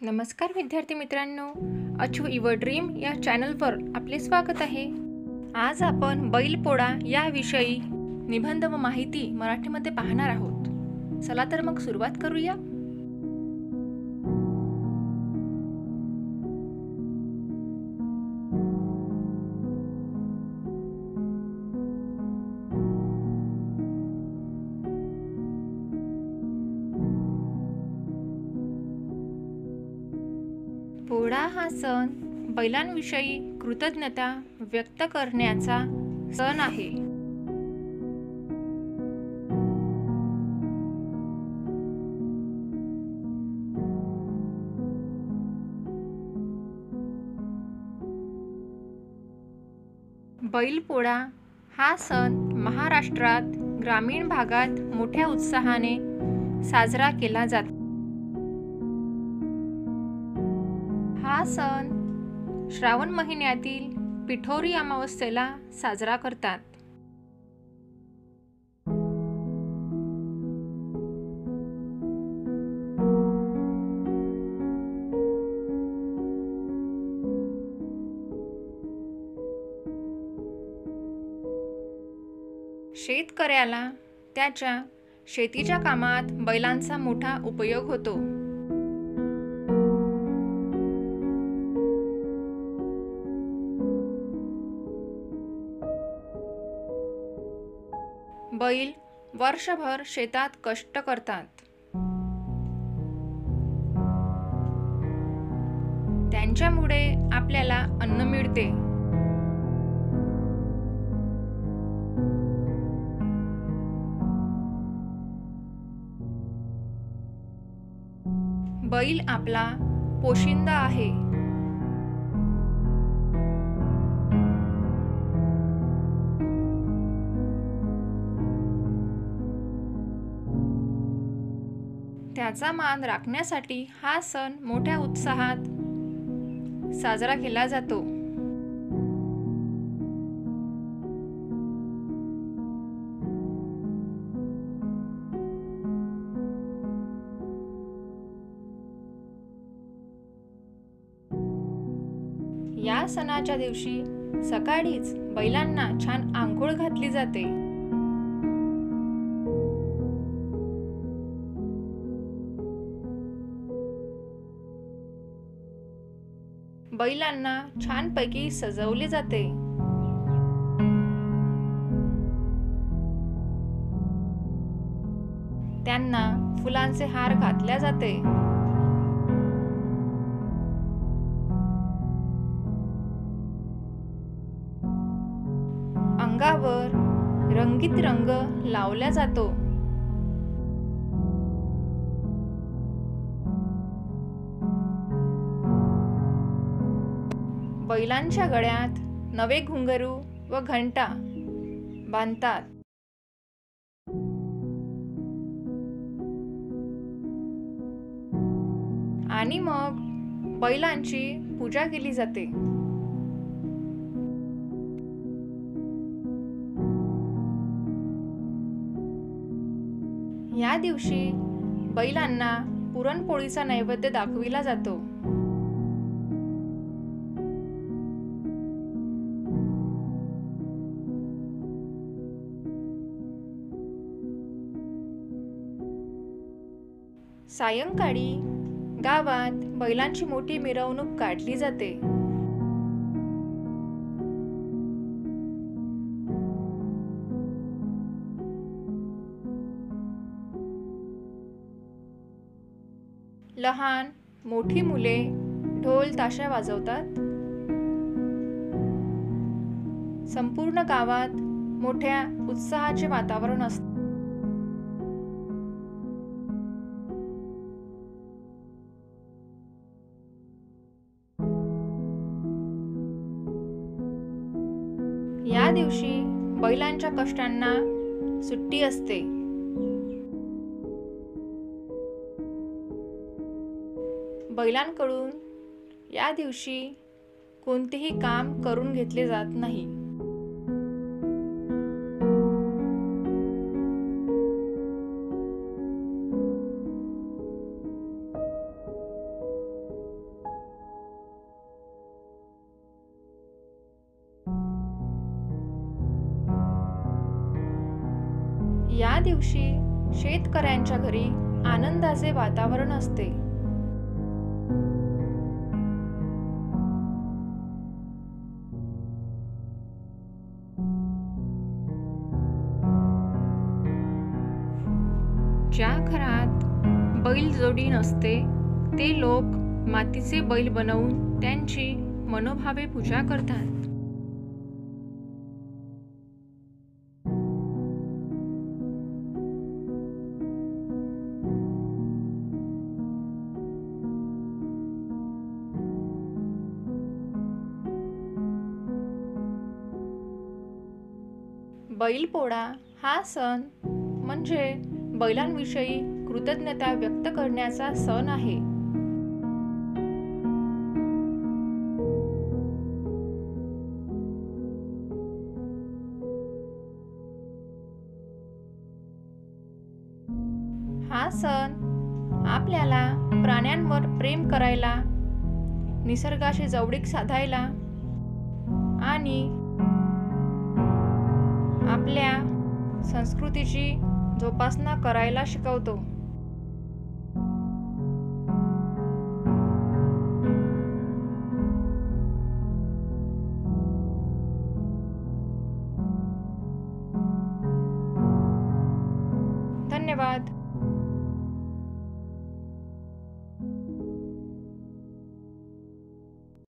नमस्कार विद्यार्थी मित्रांनो, अचीव युअर ड्रीम या चॅनलवर आपले स्वागत आहे. आज आपण बैलपोळा याविषयी निबंध व माहिती मराठीमध्ये पाहणार आहोत. चला तर मग सुरुवात करूया. पोळा हा सण बैलांविषयी कृतज्ञता व्यक्त करण्याचा सण आहे. बैलपोळा हा सण महाराष्ट्रात ग्रामीण भागात मोठ्या उत्साहाने साजरा केला जातो. हा सण श्रावण महिन्यातील पिठोरी अमावस्येला साजरा करतात. शेतकऱ्याला त्याच्या शेतीच्या कामात बैलांचा मोठा उपयोग होतो. बैल वर्षभर शेतात कष्ट करतात. त्यांच्यामुळे आपल्याला अन्न मिळते. बैल आपला पोशिंदा आहे. त्याचा मान राखण्यासाठी हा सण मोठ्या उत्साहात साजरा केला जातो. या सणाच्या दिवशी सकाळीच बैलांना छान आंघोळ घातली जाते. बैलांना छानपैकी सजवले जाते. त्यांना फुलांचे हार घातले जाते. अंगावर रंगीत रंग लावला जातो. बैलांच्या गळ्यात नवे घुंगरू व घंटा बांधतात. आणि मग बैलांची पूजा केली जाते. या दिवशी बैलांना पुरणपोळीचा नैवेद्य दाखविला जातो. सायंकाळी गावात बैलांची मोठी मिरवणूक काढली जाते. लहान मोठी मुले ढोल ताशा वाजवतात. संपूर्ण गावात मोठ्या उत्साहाचे वातावरण असते. या दिवशी बैलांच्या कष्टांना सुट्टी असते. बैलांकडून या दिवशी कोणतेही काम करून घेतले जात नाही. या दिवशी शेतकऱ्यांच्या घरी आनंदाचे वातावरण असते. ज्या घरात बैलजोडी नसते ते लोक मातीचे बैल बनवून त्यांची मनोभावे पूजा करतात. बैलपोळा हा सण म्हणजे बैलांविषयी कृतज्ञता व्यक्त करण्याचा सण आहे. हा सण आपल्याला प्राण्यांवर प्रेम करायला, निसर्गाशी जवळीक साधायला आणि आपल्या संस्कृतीची जोपासना करायला शिकवतो. धन्यवाद.